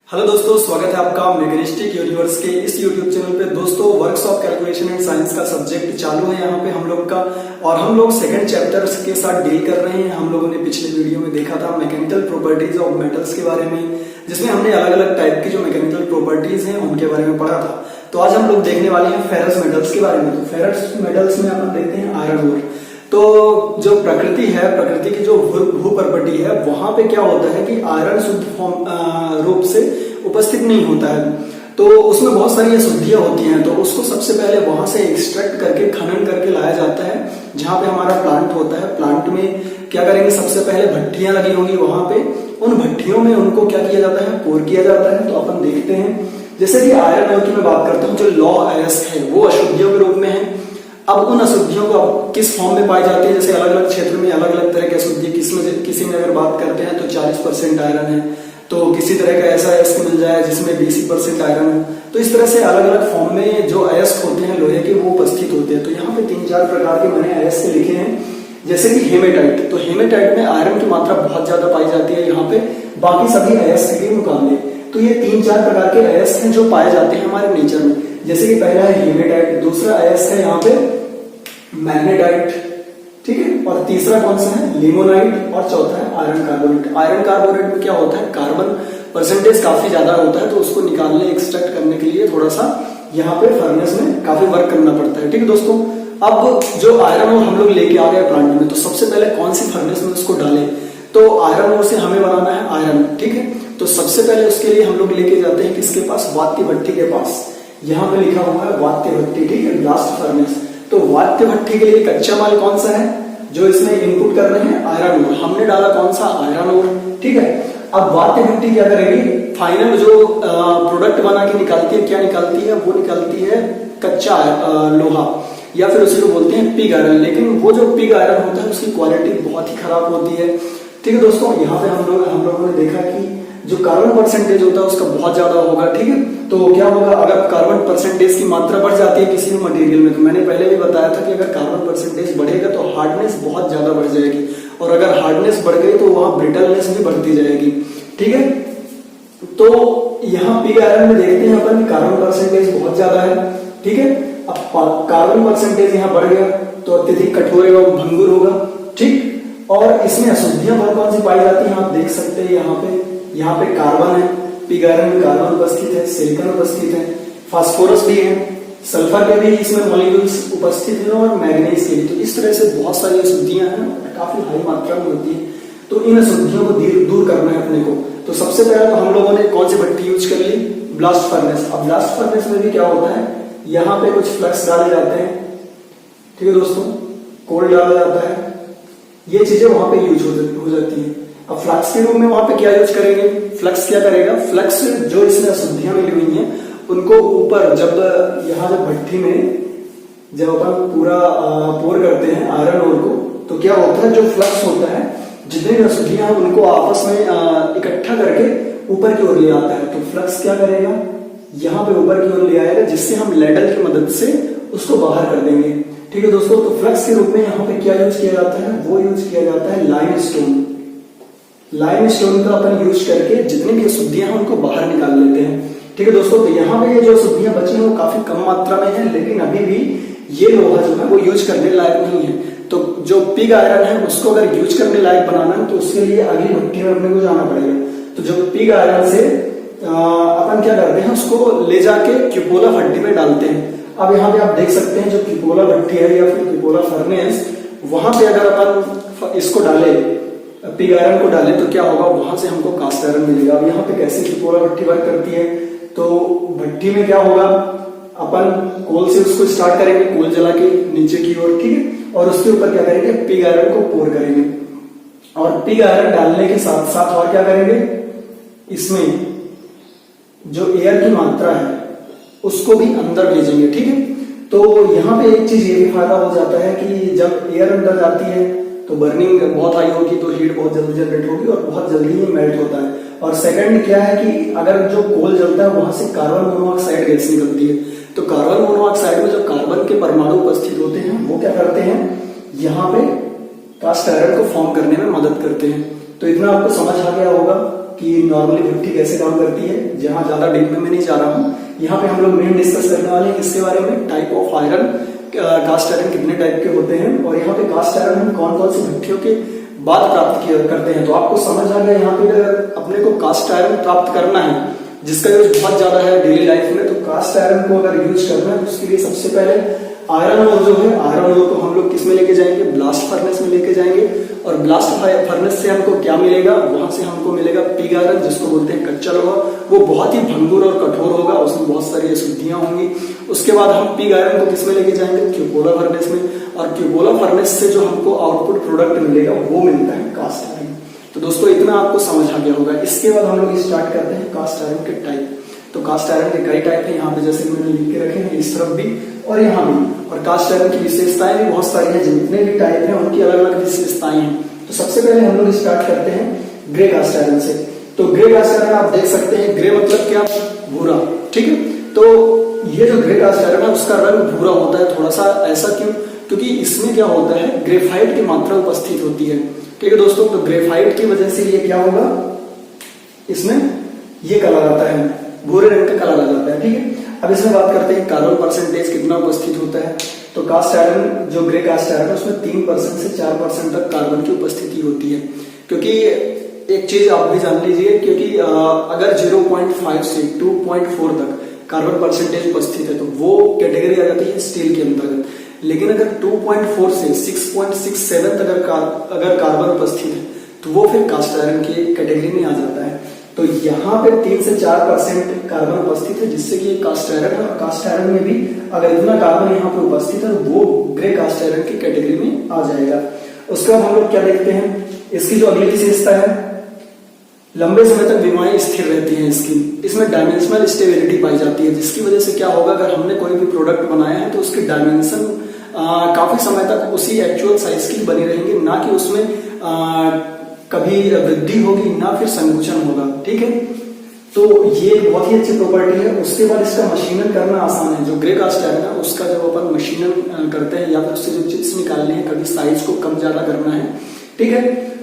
Hello दोस्तों, स्वागत है आपका मैग्नेटिक यूनिवर्स के इस यूट्यूब चैनल पे। दोस्तों, वर्कशॉप कैलकुलेशन एंड साइंस का सब्जेक्ट चालू है यहाँ पे हम लोग का, और हम लोग सेकंड चैप्टर के साथ डील कर रहे हैं। हम लोगों ने पिछले वीडियो में देखा था मैकेनिकल प्रॉपर्टीज ऑफ मेटल्स के बारे में, जिसमें हमने अलग अलग टाइप की जो मैकेनिकल प्रॉपर्टीज हैं उनके बारे में पढ़ा था। तो आज हम लोग देखने वाले हैं फेरस मेटल्स के बारे में। तो फेरस मेटल्स में अपन देखते हैं आयरन ओर। तो जो प्रकृति है, प्रकृति की जो भू प्रॉपर्टी है, वहां पे क्या होता है कि आयरन शुद्ध रूप से उपस्थित नहीं होता है, तो उसमें बहुत सारी अशुद्धियां होती हैं। तो उसको सबसे पहले वहां से एक्सट्रैक्ट करके खनन करके लाया जाता है जहां पे हमारा प्लांट होता है। प्लांट में क्या करेंगे, सबसे पहले भट्टियां लगी होंगी वहां पे, उन भट्टियों में उनको क्या किया जाता है, पोर किया जाता है। तो अपन देखते हैं, जैसे कि आयरन ओर की मैं बात करता हूँ, जो लौ अयस्क है वो अशुद्धियों के रूप में है। अब उन अशुद्धियों को किस फॉर्म में पाई जाती है, जैसे अलग अलग क्षेत्र में अलग अलग तरह की अशुद्धि, किसी में अगर बात करते हैं तो 40% आयरन है, तो किसी तरह का ऐसा अयस्क मिल जाए जिसमें 20% आयरन हो। तो इस तरह से अलग अलग फॉर्म में जो अयस्क होते हैं लोहे के, वो उपस्थित होते हैं। तो यहाँ पे 3-4 प्रकार के मैंने अयस्क लिखे हैं, जैसे कि हेमेटाइट। तो हेमेटाइट में आयरन की मात्रा बहुत ज्यादा पाई जाती है यहाँ पे, बाकी सभी अयस्क के मुकाबले। तो ये 3-4 प्रकार के अयस्क हैं जो पाए जाते हैं हमारे नेचर में। जैसे कि पहला है हेमेटाइट, दूसरा अयस्क है यहाँ पे मैग्नेटाइट, ठीक है, और तीसरा कौन सा है, लिमोनाइट, और चौथा है आयरन कार्बोनेट। आयरन कार्बोनेट में क्या होता है, कार्बन परसेंटेज काफी ज्यादा होता है, तो उसको निकालने एक्सट्रैक्ट करने के लिए थोड़ा सा यहाँ पे फर्नेस में काफी वर्क करना पड़ता है। ठीक है दोस्तों, अब जो आयरन ओर हम लोग लेके आ गए प्लांट में, तो सबसे पहले कौन सी फर्नेस में उसको डालें, तो आयरन ओर से हमें बनाना है आयरन। ठीक है, तो सबसे पहले उसके लिए हम लोग लेके जाते हैं किसके पास, वात्य भट्टी के पास। यहाँ पे लिखा हुआ है वात्य भट्टी, ठीक है, ब्लास्ट फर्नेस। तो वात्य भट्टी के लिए कच्चा माल कौन सा है, जो इसमें इनपुट कर रहे हैं आयरन ओर, हमने डाला कौन सा, आयरन ओर। ठीक है, अब वात्य भट्टी क्या करेगी, फाइनल जो प्रोडक्ट बना के निकालती है, क्या निकालती है, वो निकालती है कच्चा लोहा, या फिर उसी को बोलते हैं पिग आयरन। लेकिन वो जो पिग आयरन होता है उसकी क्वालिटी बहुत ही खराब होती है। ठीक है दोस्तों, यहाँ पे हम लोगों ने देखा कि जो कार्बन परसेंटेज होता है उसका बहुत ज्यादा होगा। ठीक है, तो क्या होगा, अगर कार्बन परसेंटेज की मात्रा बढ़ जाती है किसी भी मटेरियल में, तो मैंने पहले भी बताया था कि अगर कार्बन परसेंटेज बढ़ेगा तो हार्डनेस बहुत ज्यादा बढ़ जाएगी, और अगर हार्डनेस बढ़ गई तो वहां ब्रिटलनेस भी बढ़ती जाएगी। ठीक है, तो यहाँ पिग आयरन में देखते हैं अपन, कार्बन परसेंटेज बहुत ज्यादा है। ठीक है, अब कार्बन परसेंटेज यहाँ बढ़ गया तो अत्यधिक कठोर एवं भंगुर होगा। ठीक, और इसमें अशुद्धियां कौन सी पाई जाती हैं, आप देख सकते हैं यहाँ पे कार्बन है, पिग आयरन में कार्बन उपस्थित है, सिलिकॉन उपस्थित है, फास्फोरस भी है, सल्फर के भी इसमें मॉलिक्यूल्स उपस्थित हैं, और मैग्नीज के भी। तो इस तरह से बहुत सारी अशुद्धियां हैं, काफी हाई मात्रा में होती है। तो इन अशुद्धियों को दूर करना है अपने को। तो सबसे पहले तो हम लोगों ने कौन सी भट्टी यूज कर ली, ब्लास्ट फर्नेस। अब ब्लास्ट फर्नेस में भी क्या होता है, यहाँ पे कुछ फ्लक्स डाले जाते हैं, ठीक है दोस्तों, कोल डाला जाता है, ये चीजें वहां पे यूज हो जाती है। अब फ्लक्स के रूप में वहां पे क्या यूज करेंगे, फ्लक्स क्या करेगा, फ्लक्स जो इसमें अशुद्धियां मिली हुई हैं उनको ऊपर, जब यहाँ जब भट्टी में जब अपन पूरा पोर करते हैं आयरन ओर को, तो क्या होता है, जो फ्लक्स होता है, जितनी भी अशुद्धियां हैं उनको आपस में इकट्ठा करके ऊपर की ओर ले आता है। तो फ्लक्स क्या करेगा, यहाँ पे ऊपर की ओर ले आएगा, जिससे हम लेडल की मदद से उसको बाहर कर देंगे। ठीक है दोस्तों, तो फ्लक्स के रूप में यहाँ पे क्या यूज किया जाता है, वो यूज किया जाता है लाइमस्टोन। लाइमस्टोन का अपन यूज करके जितनी भी अशुद्धियां हैं उनको बाहर निकाल लेते हैं। ठीक है दोस्तों, तो यहाँ पे ये जो अशुद्धियां बची हैं वो काफी कम मात्रा में है, लेकिन अभी भी ये लोहा जो है वो यूज करने लायक नहीं है। तो जो पिग आयरन है उसको अगर यूज करने लायक बनाना है तो उसके लिए अगली भट्टी में अपने को जाना पड़ेगा। तो जो पिग आयरन से अपन क्या करते हैं, उसको ले जाके क्यूपोला भट्टी में डालते हैं। अब यहाँ पे आप देख सकते हैं जो क्यूपोला भट्टी है या फिर क्यूपोला फर्नेस, वहां पे अगर अपन इसको डाले, पिग आयरन को डाले, तो क्या होगा, वहां से हमको कास्ट आयरन मिलेगा। अब यहाँ पे कैसे क्यूपोला भट्टी वर्क करती है, तो भट्टी में क्या होगा, अपन कोल से उसको स्टार्ट करेंगे, कोल जला के नीचे की ओर, ठीक है, और उसके ऊपर क्या करेंगे, पिग आयरन को पोर करेंगे, और पिग आयरन डालने के साथ साथ और क्या करेंगे, इसमें जो एयर की मात्रा है उसको भी अंदर भेजेंगे। ठीक है, तो यहाँ पे एक चीज ये भी फायदा हो जाता है कि जब एयर अंदर जाती है तो बर्निंग बहुत हाई होगी, तो हीट बहुत जल्दी जनरेट होगी और बहुत जल्दी ही मेल्ट होता है। और सेकंड क्या है कि अगर जो कोल जलता है वहां से कार्बन मोनोऑक्साइड गैस निकलती है, तो कार्बन मोनोऑक्साइड में जो कार्बन के परमाणु उपस्थित होते हैं वो क्या करते हैं, यहाँ पे कास्ट आयरन को फॉर्म करने में मदद करते हैं। तो इतना आपको समझ आ गया होगा कि नॉर्मली भट्टी कैसे काम करती है, जहां ज्यादा डीप में मैं नहीं जा रहा हूँ। यहाँ पे हम लोग मेन डिस्कस करने वाले हैं इसके बारे में, type of iron, cast iron कितने टाइप के होते हैं, और यहाँ पे कास्ट आयरन हम कौन कौन सी भट्टियों के बाद प्राप्त करते हैं। तो आपको समझ आ गया यहाँ पे अगर अपने को कास्ट आयरन प्राप्त करना है जिसका यूज बहुत ज्यादा है डेली लाइफ में, तो कास्ट आयरन को अगर यूज करना है तो उसके लिए सबसे पहले आयरन ओर जो है, आयरन ओर को हम लोग किस में लेके जाएंगे, ब्लास्ट फर्नेस में लेके जाएंगे। और ब्लास्ट फर्नेस से हमको क्या मिलेगा, वहां से हमको मिलेगा पिग आयरन, जिसको बोलते हैं कच्चा लोहा। वो बहुत ही भंगुर और कठोर होगा, उसमें बहुत सारी अशुद्धियां होंगी। उसके बाद हम पिग आयरन को किस में लेके जाएंगे, क्यूपोला फर्नेस में, और क्यूपोला फर्नेस से जो हमको आउटपुट प्रोडक्ट मिलेगा वो मिलता है कास्ट आयरन। तो दोस्तों इतना आपको समझ आ गया होगा। इसके बाद हम लोग स्टार्ट करते हैं कास्ट आयरन के टाइप। तो कास्ट आयरन के कई टाइप है, यहाँ पे जैसे मैंने लिख के रखे हैं, इस तरफ भी और यहाँ भी। और कास्ट आयरन की विशेषताएं भी बहुत सारी हैं, जितने भी टाइप हैं उनकी अलग अलग विशेषताएं हैं। तो सबसे पहले हम लोग स्टार्ट करते हैं ग्रे कास्ट आयरन से। तो ग्रे कास्ट आयरन आप देख सकते हैं, ग्रे मतलब क्या, भूरा, ठीक है। तो ये जो ग्रे कास्ट आयरन है उसका रंग भूरा होता है थोड़ा सा, ऐसा क्यों, क्योंकि इसमें क्या होता है, ग्रेफाइट की मात्रा उपस्थित होती है, ठीक है दोस्तों। तो ग्रेफाइट की वजह से ये क्या होगा, इसमें ये कलर आता है, भूरे रंग का कलर आ जाता है, ठीक है। अब इसमें बात करते हैं कार्बन परसेंटेज कितना उपस्थित होता है। तो कास्ट आयरन जो ग्रे कास्ट आयरन है उसमें 3% से 4% तक कार्बन की उपस्थिति होती है। क्योंकि एक चीज आप भी जान लीजिए, क्योंकि अगर 0.5 से 2.4 तक कार्बन परसेंटेज उपस्थित है तो वो कैटेगरी आ जाती है स्टील के अंतर्गत। लेकिन अगर 2.4 से 6.67 तक अगर कार्बन उपस्थित है तो वो फिर कास्ट आयरन की कैटेगरी में आ जाता है। तो यहाँ पे 3 से 4% कार्बन उपस्थित है, जिससे कि कास्ट आयरन है। और कास्ट आयरन में भी अगर इतना कार्बन यहाँ पे उपस्थित है तो वो ग्रे कास्ट आयरन की कैटेगरी में आ जाएगा। उसके बाद हम लोग क्या देखते हैं, इसकी जो अगली विशेषता है, लंबे समय तक बीमारी स्थिर रहती है इसकी। इसमें डायमेंशनल स्टेबिलिटी पाई जाती है, जिसकी वजह से क्या होगा, अगर हमने कोई भी प्रोडक्ट बनाया है तो उसकी डायमेंशन काफी समय तक उसी एक्चुअल साइज की बनी रहेंगे, ना कि उसमें कभी वृद्धि होगी ना फिर संकुचन होगा, ठीक है। तो ये बहुत ही अच्छी प्रॉपर्टी है। उसके बाद इसका मशीनन करना आसान है। जो ग्रे कास्ट आयरन है उसका जब अपन मशीनन करते हैं या फिर उससे जो चिप्स निकालने हैं, कभी साइज को कम ज्यादा करना है, ठीक है,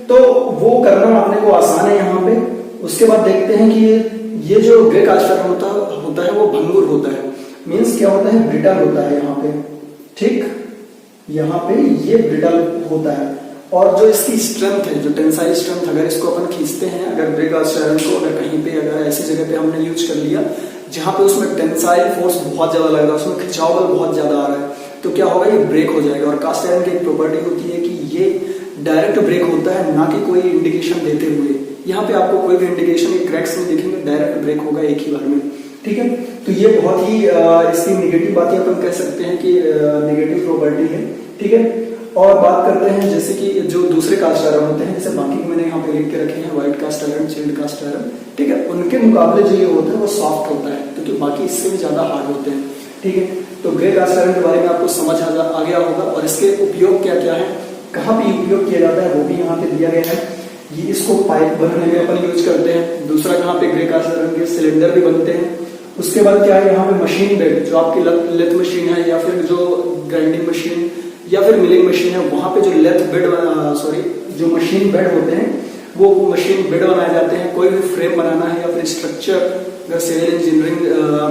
तो वो करना अपने को आसान है यहाँ पे। उसके बाद देखते हैं कि ये जो ग्रे कास्ट आयरन होता है वो भंगुर होता है, मीन्स क्या होता है, ब्रिटल होता है यहाँ पे, ठीक, यहाँ पे ये ब्रिटल होता है। और जो इसकी स्ट्रेंथ है, जो टेंसाइल स्ट्रेंथ, अगर इसको अपन खींचते हैं, अगर ग्रे कास्ट आयरन को अगर कहीं पे अगर ऐसी जगह पे हमने यूज कर लिया जहां पे उसमें टेंसाइल फोर्स बहुत ज्यादा लग रहा है, उसमें खिंचाव बल बहुत ज्यादा आ रहा है, तो क्या होगा, ये ब्रेक हो जाएगा। और कास्ट आयरन की एक प्रॉपर्टी होती है कि ये डायरेक्ट ब्रेक होता है, ना कि कोई इंडिकेशन देते हुए। यहाँ पे आपको कोई भी इंडिकेशन क्रैक्स नहीं दिखेंगे, डायरेक्ट ब्रेक होगा एक ही बार में, ठीक है। तो ये बहुत ही इसकी नेगेटिव बातें अपन कह सकते हैं कि नेगेटिव प्रॉपर्टी है, ठीक है। और बात करते हैं जैसे कि जो दूसरे कास्ट आयरन होते हैं, जैसे बाकी मैंने यहाँ पे लिख के रखे हैं, white cast iron, chilled cast iron, ठीक है, उनके मुकाबले जो ये होता है वो सॉफ्ट होता है, क्योंकि बाकी इससे भी ज्यादा हार्ड होते हैं, ठीक है। तो ग्रे कास्ट आयरन के बारे में आपको समझ आ गया होगा। और इसके उपयोग क्या क्या है, कहाँ पे उपयोग किया जाता है, वो भी यहाँ पे दिया गया है। ये इसको पाइप बनाने में अपन यूज करते हैं। दूसरा कहाँ पे, ग्रे कास्ट आयरन के सिलेंडर भी बनते हैं। उसके बाद क्या है, यहाँ पे मशीन बेड, जो आपकी लेथ मशीन है या फिर जो ग्राइंडिंग मशीन या फिर मिलिंग मशीन है, वहां पे जो जो मशीन बेड होते हैं वो मशीन बेड बनाए जाते हैं। कोई भी फ्रेम बनाना है या फिर स्ट्रक्चर, अगर सिविल इंजीनियरिंग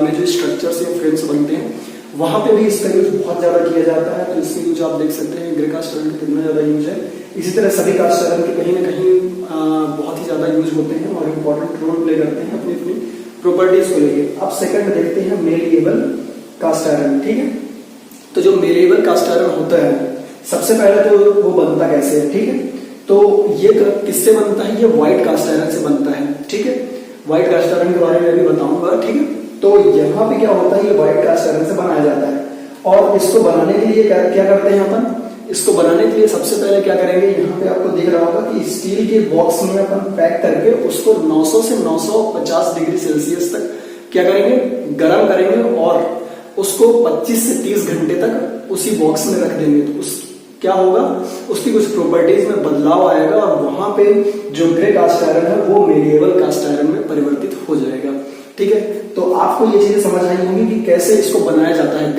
में जो स्ट्रक्चर से फ्रेम्स बनते हैं वहां पे भी इसका यूज बहुत ज्यादा किया जाता है। तो इसका यूज आप देख सकते हैं ग्रे कास्ट आयरन का कितना ज्यादा यूज है। इसी तरह सभी कास्ट आयरन के कहीं ना कहीं बहुत ही ज्यादा यूज होते हैं और इम्पोर्टेंट रोल प्ले करते हैं अपनी अपनी प्रॉपर्टीज को लेके। अब सेकंड देखते हैं मेलिएबल कास्ट आयरन, ठीक है। तो जो मेलिएबल कास्ट आयरन होता है, सबसे पहले तो वो बनता कैसे है, ठीक है। तो ये किससे बनता है, ये व्हाइट कास्ट आयरन से बनता है, ठीक है। व्हाइट कास्ट आयरन के बारे में अभी बताऊंगा, ठीक है। तो यहाँ पे क्या होता है, ये व्हाइट कास्ट आयरन से बनाया जाता है। और इसको बनाने के लिए क्या करते हैं अपन, इसको बनाने के लिए सबसे पहले क्या करेंगे, यहाँ पे आपको दिख रहा होगा कि स्टील के बॉक्स में अपन पैक करके उसको 900 से 950 डिग्री सेल्सियस तक क्या करेंगे, गर्म करेंगे और उसको 25 से 30 घंटे तक उसी बॉक्स में रख देंगे। तो उस क्या होगा, उसकी कुछ प्रॉपर्टीज में बदलाव आएगा और वहां पे जो ग्रे कास्ट आयरन है वो मेलिएबल कास्ट आयरन में परिवर्तित हो जाएगा। ठीक है, तो आपको ये चीजें समझ आई होंगी कि कैसे इसको बनाया जाता है,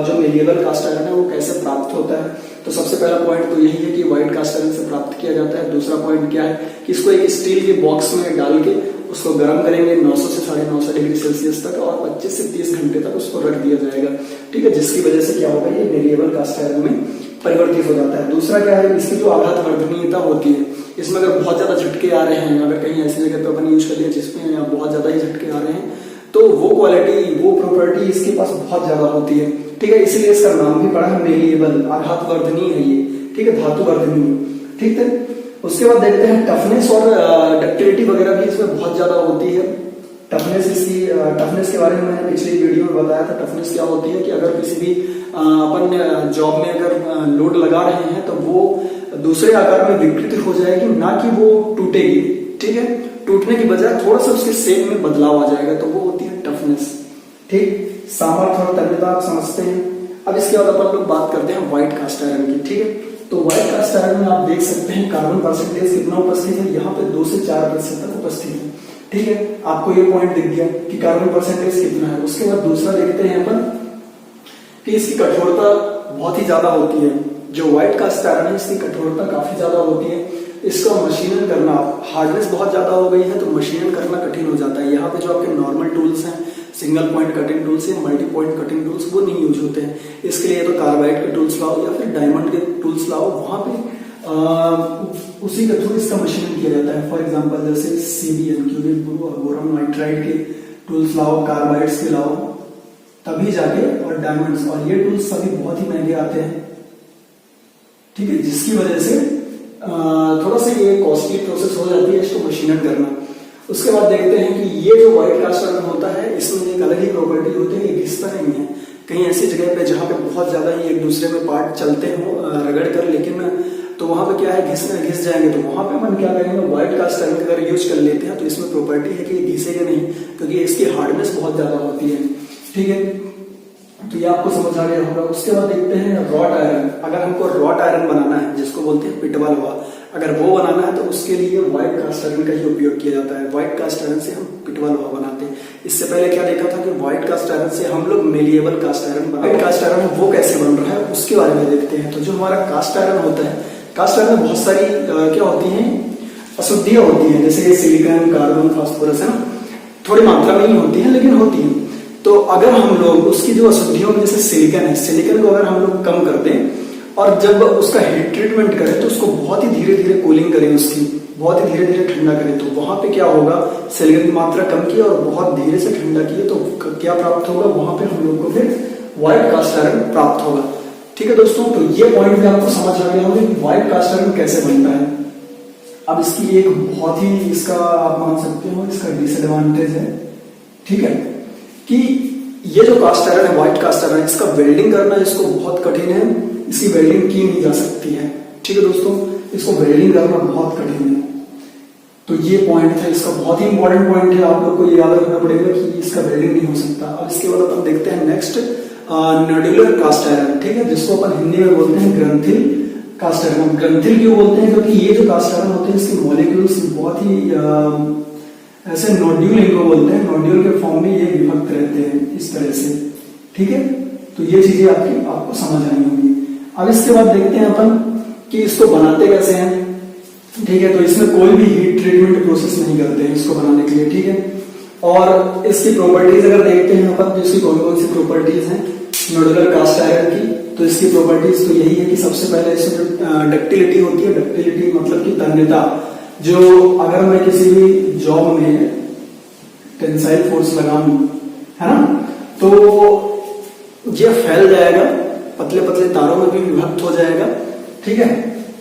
जो मेलिएबल कास्ट आयरन है वो कैसे प्राप्त होता है। तो सबसे पहला पॉइंट तो यही है कि व्हाइट कास्ट आयरन से प्राप्त किया जाता है। दूसरा पॉइंट क्या है कि इसको एक स्टील के बॉक्स में डाल के उसको गर्म करेंगे 900 से 950 डिग्री सेल्सियस तक और 25 से 30 घंटे तक उसको रख दिया जाएगा। ठीक है, जिसकी वजह से क्या होगा, ये मेलिएबल कास्ट आयरन में परिवर्तित हो जाता है। दूसरा क्या है, इसकी जो आघात वर्धनीयता होती है, इसमें अगर बहुत ज्यादा झटके आ रहे हैं, अगर कहीं ऐसी जगह पे अपन यूज कर लिया जिसमें बहुत ज्यादा ही झटके आ रहे हैं, तो वो क्वालिटी, वो प्रॉपर्टी इसके पास बहुत ज्यादा होती है। ठीक है, इसलिए इसका नाम भी पड़ा है मेलिएबल, आघात वर्धनीय है ये। ठीक है, धातु वर्धनीय। ठीक है, उसके बाद देखते हैं टफनेस और डक्टिलिटी वगैरह भी इसमें बहुत ज्यादा होती है। टफनेस, इसकी टफनेस के बारे में मैंने पिछली वीडियो में बताया था। टफनेस क्या होती है कि अगर किसी भी अपन जॉब में अगर लोड लगा रहे हैं तो वो दूसरे आकार में विकृत हो जाएगी, ना कि वो टूटेगी। ठीक है, टूटने की बजाय थोड़ा सा उसके शेप में बदलाव आ जाएगा, तो वो होती है टफनेस। ठीक, सामर्थ्य और तन्यता आप समझते हैं। अब इसके बाद अपन लोग बात करते हैं व्हाइट कास्ट आयरन की। ठीक है, तो व्हाइट कास्ट आयरन में आप देख सकते हैं कार्बन परसेंटेज कितना उपस्थित है, यहाँ पे 2 से 4% तक उपस्थित है। ठीक है, आपको ये पॉइंट दिख गया कि कार्बन परसेंटेज कितना है। उसके बाद दूसरा देखते हैं अपन कि इसकी कठोरता बहुत ही ज्यादा होती है। जो व्हाइट कास्ट आयरन है इसकी कठोरता काफी ज्यादा होती है। इसका मशीनन करना, हार्डनेस बहुत ज्यादा हो गई है तो मशीनन करना कठिन हो जाता है। यहाँ पे जो आपके नॉर्मल टूल्स हैं, सिंगल पॉइंट कटिंग टूल्स या मल्टी पॉइंट कटिंग टूल्स, वो नहीं यूज होते हैं। इसके लिए तो कार्बाइड के टूल्स लाओ या फिर डायमंड के टूल्स लाओ, वहां पे उसी के थ्रू इसका मशीनिंग किया जाता है। फॉर एग्जांपल जैसे CBN क्यूबिक बोरॉन नाइट्राइड के टूल्स लाओ, कार्बाइड्स के लाओ, तभी जाके, और डायमंड्स, और ये टूल्स सभी बहुत ही महंगे आते हैं। ठीक है, जिसकी वजह से थोड़ा सा ये कॉस्टली प्रोसेस हो जाती है इसको मशीनिंग करना। उसके बाद देखते हैं कि ये जो व्हाइट कास्ट आयरन होता है इसमें एक अलग ही प्रॉपर्टी होती है, ये घिसता नहीं है। कहीं ऐसी जगह पे जहाँ पे बहुत ज्यादा ही एक दूसरे में पार्ट चलते हो रगड़ कर, लेकिन तो वहां पे क्या है, घिस जाएंगे, तो वहां पे अपन क्या करेंगे, व्हाइट कास्ट आयरन अगर यूज कर लेते हैं तो इसमें प्रॉपर्टी है कि ये घिसेगा नहीं, क्योंकि इसकी हार्डनेस बहुत ज्यादा होती है। ठीक है, तो ये आपको समझ आ गया होगा। उसके बाद देखते हैं रॉट आयरन। अगर हमको रॉट आयरन बनाना है, जिसको बोलते हैं पिटवा लोहा, अगर वो बनाना है तो उसके लिए व्हाइट कास्ट आयरन का ही उपयोग किया जाता है। व्हाइट कास्ट आयरन से हम पिटवा लोहा बनाते हैं। इससे पहले क्या देखा था कि व्हाइट कास्ट आयरन से हम लोग malleable cast iron, white cast iron वो कैसे बन रहा है उसके बारे में देखते हैं। तो जो हमारा कास्ट आयरन होता है, कास्ट आयरन में बहुत सारी क्या होती है, अशुद्धियां होती है, जैसे सिलिकॉन, कार्बन, फास्फोरस, है ना, थोड़ी मात्रा में ही होती है लेकिन होती है। तो अगर हम लोग उसकी जो अशुद्धियों में, जैसे सिलिकॉन है, सिलिकॉन को अगर हम लोग कम कर दें और जब उसका हीट ट्रीटमेंट करें तो उसको बहुत ही धीरे धीरे कूलिंग करें, उसकी बहुत ही धीरे धीरे ठंडा करें, तो वहां पे क्या होगा, सिलिकॉन की मात्रा कम की और बहुत धीरे से ठंडा किए तो क्या प्राप्त होगा, वहां पे हम लोग को फिर व्हाइट कास्ट आयरन प्राप्त होगा। ठीक है दोस्तों, तो ये पॉइंट भी आपको समझ आ गया होगा कि व्हाइट कास्ट आयरन कैसे बनता है। अब इसकी एक बहुत ही, इसका आप मान सकते हो इसका डिसएडवांटेज है, ठीक है, कि ये जो कास्ट आयरन है, व्हाइट कास्ट आयरन, इसका वेल्डिंग करना इसको बहुत कठिन है, इसकी वेल्डिंग की नहीं जा सकती है। ठीक है दोस्तों, इसको वेल्डिंग करना बहुत कठिन है। तो ये पॉइंट था इसका, बहुत ही इंपॉर्टेंट पॉइंट है, आप लोग को ये याद रखना पड़ेगा कि इसका वेल्डिंग नहीं हो सकता। अब इसके बाद अपन देखते हैं नेक्स्ट नोड्यूलर कास्ट आयरन। ठीक है, जिसको अपन हिंदी में बोलते हैं ग्रंथिल कास्ट आयरन। ग्रंथिल क्यों बोलते हैं, क्योंकि ये जो कास्ट आयरन होते हैं इसके मॉलिक्यूल्स बहुत ही ऐसे नोड्यूल इनको बोलते हैं, नोड्यूल के फॉर्म में ये विभक्त रहते हैं इस तरह से। ठीक है, तो ये चीजें आपको समझ आई होंगी। अब इसके बाद देखते हैं अपन कि इसको बनाते कैसे हैं। ठीक है, तो इसमें कोई भी हीट ट्रीटमेंट प्रोसेस नहीं करते हैं इसको बनाने के लिए। ठीक है, और इसकी प्रॉपर्टीज अगर देखते हैं अपन, तो इसकी कौन कौन सी प्रॉपर्टीज हैं नोडुलर कास्ट आयरन की, तो इसकी प्रॉपर्टीज तो यही है कि सबसे पहले इसमें डक्टिलिटी होती है। डक्टिलिटी मतलब कि तन्यता, जो अगर मैं किसी भी जॉब में टेंसाइल फोर्स लगाऊं, है ना, तो ये फैल जाएगा, पतले पतले तारों में भी विभक्त हो जाएगा। ठीक है,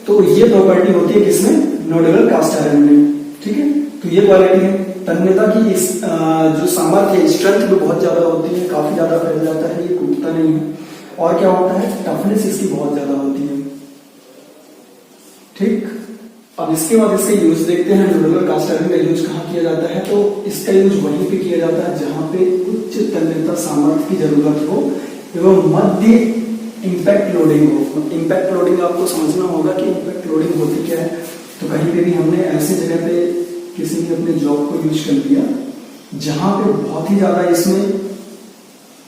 तो ये प्रॉपर्टी होती है किसमें, नोडुलर कास्ट आयरन में। ठीक है, तो ये क्वालिटी है। तन्यता की जो सामर्थ्य, स्ट्रेंथ भी बहुत ज्यादा होती है, काफी ज्यादा फैल जाता है, ये टूटता नहीं है। और क्या होता है, टफनेस इसकी बहुत ज्यादा होती है। ठीक, अब इसके बाद इसका यूज देखते हैं। नोडुलर कास्ट आयरन का यूज कहाँ किया जाता है, तो इसका यूज वहीं पे किया जाता है जहां पे उच्च तन्यता सामर्थ्य की जरूरत हो एवं मध्य इंपैक्ट लोडिंग हो। इंपैक्ट लोडिंग आपको समझना होगा कि इंपैक्ट लोडिंग होती क्या है। तो कहीं पे भी हमने ऐसी जगह पे किसी ने अपने जॉब को यूज कर लिया जहां पे बहुत ही ज्यादा इसमें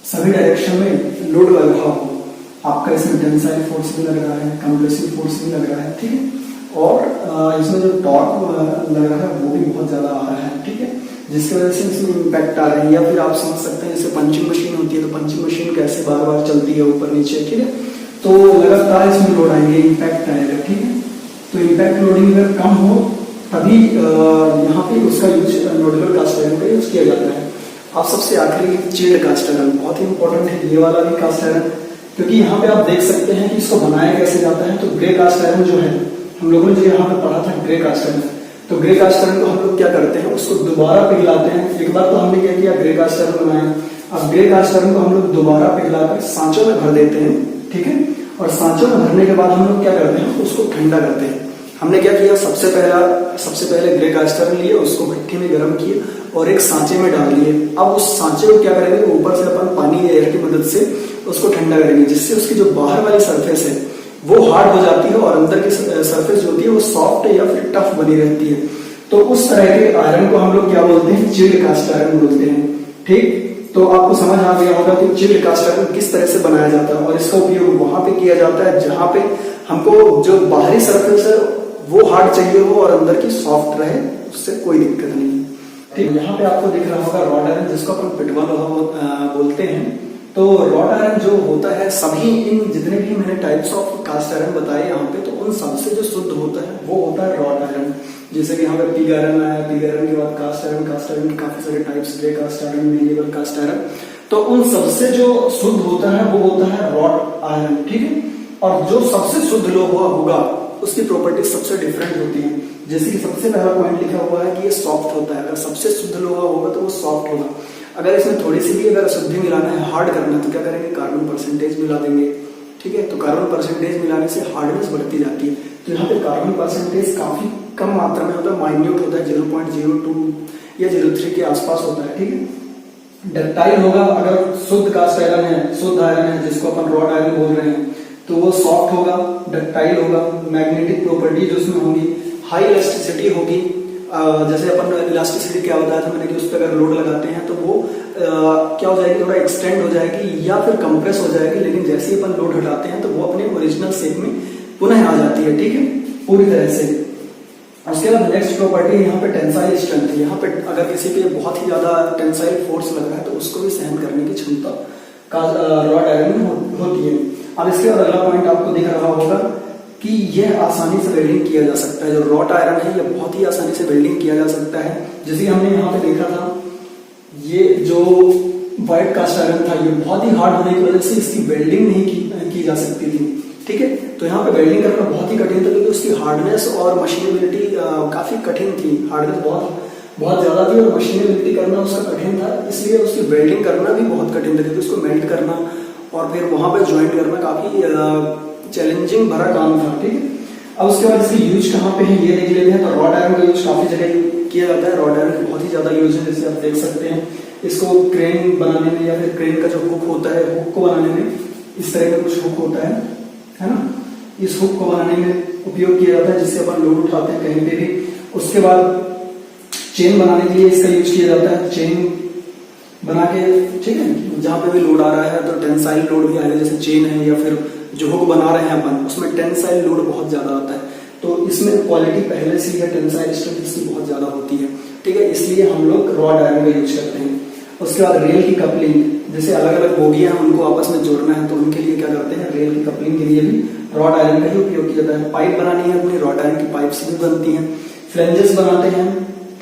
सभी डायरेक्शन में लोड लग रहा हो। आपका इसमें टेंसाइल फोर्स भी लग रहा है, कंप्रेसिव फोर्स भी लग रहा है, ठीक है। और इसमें जो टॉर्क लग रहा है वो भी बहुत ज्यादा आ रहा है, ठीक है, जिसकी वजह से इसमें इम्पैक्ट आ रहे हैं। या फिर आप समझ सकते हैं जैसे पंचिंग मशीन होती है, तो पंचिंग मशीन कैसे बार बार चलती है ऊपर नीचे, ठीक है, तो लगातार इसमें लोड आएंगे, इम्पैक्ट आएगा, ठीक है। तो इम्पैक्ट लोडिंग अगर कम हो तभी यहाँ पे उसका यूज नोडुलर कास्ट आयरन का यूज किया जाता है। अब सबसे आखिरी चिल्ड कास्ट आयरन बहुत ही इंपॉर्टेंट है, ये वाला भी कास्ट आयरन, क्योंकि यहाँ पे आप देख सकते हैं कि इसको बनाया कैसे जाता है। तो ग्रे कास्ट आयरन जो है, हम लोगों ने जो यहाँ पे पढ़ा था ग्रे कास्ट आयरन, तो ग्रे कास्ट आयरन को हम लोग क्या करते हैं, उसको दोबारा पिघलाते हैं। एक बार तो हमने क्या किया, ग्रे कास्ट आयरन बनाया। अब ग्रे कास्ट आयरन को हम लोग दोबारा पिघलाकर सांचों में भर देते हैं, ठीक है। और सांचों में भरने के बाद हम लोग क्या करते हैं, उसको ठंडा करते हैं। हमने क्या किया, सबसे पहले ग्रे कास्ट आयरन लिए, उसको भट्टी में गर्म किए और एक सांचे में डाल दिए। अब उस सांचे को क्या करेंगे, ऊपर से अपन पानी या एयर की मदद से उसको ठंडा करेंगे, जिससे उसकी जो बाहर वाली सरफेस है वो हार्ड हो जाती है और अंदर की सरफेस जो होती है वो सॉफ्ट या फिर टफ बनी रहती है। तो उस तरह के आयरन को हम लोग क्या बोलते हैं, चिल्ड कास्ट आयरन बोलते हैं, ठीक। तो आपको समझ आ गया होगा कि चिल्ड कास्ट आयरन किस तरह से बनाया जाता है, और इसका उपयोग वहां पे किया जाता है जहां पे हमको जो बाहरी सरफेस है वो हार्ड चाहिए हो और अंदर की सॉफ्ट रहे, उससे कोई दिक्कत नहीं है, ठीक। यहाँ पे आपको दिख रहा होगा रॉड आयरन, जिसको अपन पिटवा लोहा बोलते हैं। तो रॉड आयरन जो होता है, सभी इन जितने भी मैंने टाइप्स ऑफ कास्ट आयरन बताए यहाँ पे, तो उन सबसे जो शुद्ध होता है वो होता है रॉड आयरन। जैसे कि यहाँ पे पिग आयरन आया, पिग आयरन के बाद कास्ट आयरन के काफी सारे types, grey cast iron, malleable cast iron. तो उन सबसे जो शुद्ध होता है वो होता है रॉड आयरन, ठीक है। और जो सबसे शुद्ध लोहा होगा उसकी प्रॉपर्टी सबसे डिफरेंट होती है। जैसे कि सबसे पहला पॉइंट लिखा हुआ है कि ये सॉफ्ट होता है। अगर सबसे शुद्ध लोहा होगा तो वो सॉफ्ट होगा। अगर इसमें थोड़ी सी भी अगर अशुद्धि मिलाना है, हार्ड करना है, तो क्या करेंगे, कार्बन परसेंटेज मिला देंगे, ठीक है। तो कार्बन परसेंटेज मिलाने से हार्डनेस बढ़ती जाती है। तो यहाँ पे कार्बन परसेंटेज काफी कम मात्रा में होता है, माइन्यूट होता है, 0.02 या 0.3 के आसपास होता है, ठीक है। डक्टाइल होगा अगर शुद्ध कास्ट आयरन है, शुद्ध आयरन है जिसको अपन रॉड आयरन बोल रहे हैं, तो वो सॉफ्ट होगा, डक्टाइल होगा। मैग्नेटिक प्रॉपर्टी जो उसमें होगी, हाई इलास्टिसिटी होगी। जैसे अपन इलास्टिसिटी क्या बताया था मैंने कि उस पर अगर लोड लगाते हैं तो वो क्या हो जाएगी, थोड़ा एक्सटेंड हो जाएगी या फिर कंप्रेस हो जाएगी, लेकिन जैसे ही अपन लोड हटाते हैं तो वो अपने ओरिजिनल शेप में पुनः आ जाती है, ठीक है, पूरी तरह से। उसके बाद नेक्स्ट प्रॉपर्टी यहाँ पे टेंसाइल स्ट्रेंथ है। यहाँ पे अगर किसी पे बहुत ही ज्यादा टेंसाइल फोर्स लग रहा है तो उसको भी सहन करने की क्षमता का रॉड आयरन में होती है। अब इसके बाद अगला पॉइंट आपको दिख रहा होगा कि यह आसानी से वेल्डिंग किया जा सकता है। जो रॉड आयरन है ये बहुत ही आसानी से वेल्डिंग किया जा सकता है। जैसे हमने यहाँ पे देखा था, ये जो व्हाइट कास्ट आयरन था ये बहुत ही हार्ड होने की वजह से इसकी वेल्डिंग नहीं की जा सकती थी, ठीक है। तो यहाँ पे वेल्डिंग करना बहुत ही कठिन था, क्योंकि उसकी हार्डनेस और मशीनेबिलिटी काफी कठिन थी। हार्डनेस बहुत ज्यादा थी और मशीनेबिलिटी करना उसका कठिन था, इसलिए उसकी वेल्डिंग करना भी बहुत कठिन था, क्योंकि उसको मेल्ट करना और फिर वहां पर ज्वाइंट करना काफी चैलेंजिंग भरा काम था, ठीक है। अब उसके बाद इसकी यूज कहाँ पे है ये देख लेते हैं। तो रॉड आयरन का यूज काफी जगह किया जाता है। रॉड आयरन बहुत ही ज्यादा यूज है, जैसे आप देख सकते हैं इसको क्रेन बनाने में, या फिर क्रेन का जो हुक होता है, हुक को बनाने में इस तरह का कुछ हुक होता है ना, इस हुक को बनाने में उपयोग किया जाता है, जिससे अपन लोड उठाते हैं कहीं पे भी। उसके बाद चेन बनाने के लिए इसका यूज किया जाता है, चेन बना के, ठीक है, जहां पे भी लोड आ रहा है तो टेंसाइल लोड भी आएगा, जैसे चेन है या फिर जो हुक बना रहे हैं अपन, उसमें टेंसाइल लोड बहुत ज्यादा आता है, तो इसमें क्वालिटी पहले से ही टेंसाइल स्ट्रेंथ इसकी बहुत ज्यादा होती है, ठीक है, इसलिए हम लोग रॉड आयरन का यूज करते हैं। उसके बाद रेल की कपलिंग, जैसे अलग अलग बोगियां हैं उनको आपस में जोड़ना है तो उनके लिए क्या करते हैं, रेल की कपलिंग के लिए भी रॉड आयरन का ही उपयोग किया जाता है। पाइप बनानी है अपनी, रॉड आयरन की पाइप से भी बनती है। फ्लेंजेस बनाते हैं,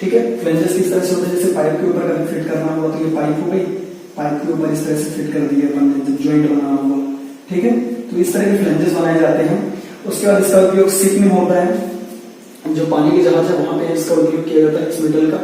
ठीक है, फ्लेंजेस किस तरह से होते हैं, जैसे पाइप के ऊपर अगर फिट करना हुआ तो ये पाइप हो गई, पाइप के ऊपर इस तरह से फिट कर दिया अपन ने जब ज्वाइंट बनाना हुआ, ठीक है, तो इस तरह के फ्लेंजेस बनाए जाते हैं। उसके बाद इसका उपयोग शिप में होता है, जो पानी की जहाज है वहां पे इसका उपयोग किया जाता है इस मेटल का।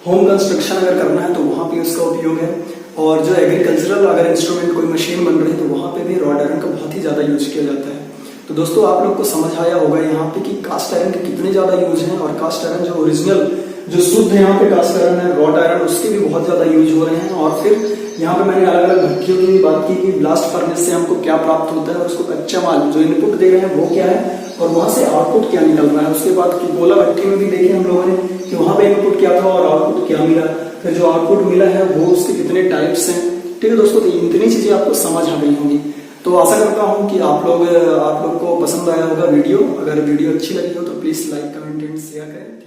होम कंस्ट्रक्शन अगर करना है तो वहां पे इसका उपयोग है। और जो एग्रीकल्चरल अगर इंस्ट्रूमेंट कोई मशीन बन रही है तो वहां पे भी रॉड आयरन का बहुत ही ज्यादा यूज किया जाता है। तो दोस्तों आप लोग को समझ आया होगा यहाँ पे कि कास्ट आयरन के कितने ज्यादा यूज हैं, और कास्ट आयरन जो ओरिजिनल जो शुद्ध है यहाँ पे कास्ट आयरन है, रॉड आयरन, उसके भी बहुत ज्यादा यूज हो रहे हैं। और फिर यहाँ पे मैंने अलग अलग भट्टियों की बात की कि ब्लास्ट फर्नेस से हमको क्या प्राप्त होता है, और उसको कच्चा माल जो इनपुट दे रहे हैं वो क्या है, और वहां से आउटपुट क्या निकल रहा है। उसके बाद की गोला भट्टी में भी देखिए हम लोगों ने कि वहां पे इनपुट क्या था और आउटपुट क्या मिला, फिर जो आउटपुट मिला है वो उसके कितने टाइप्स हैं। ठीक है दोस्तों, तो इतनी चीजें आपको समझ आ गई होंगी। तो आशा करता हूं कि आप लोग को पसंद आया होगा वीडियो। अगर वीडियो अच्छी लगी हो तो please like, comment and share करें।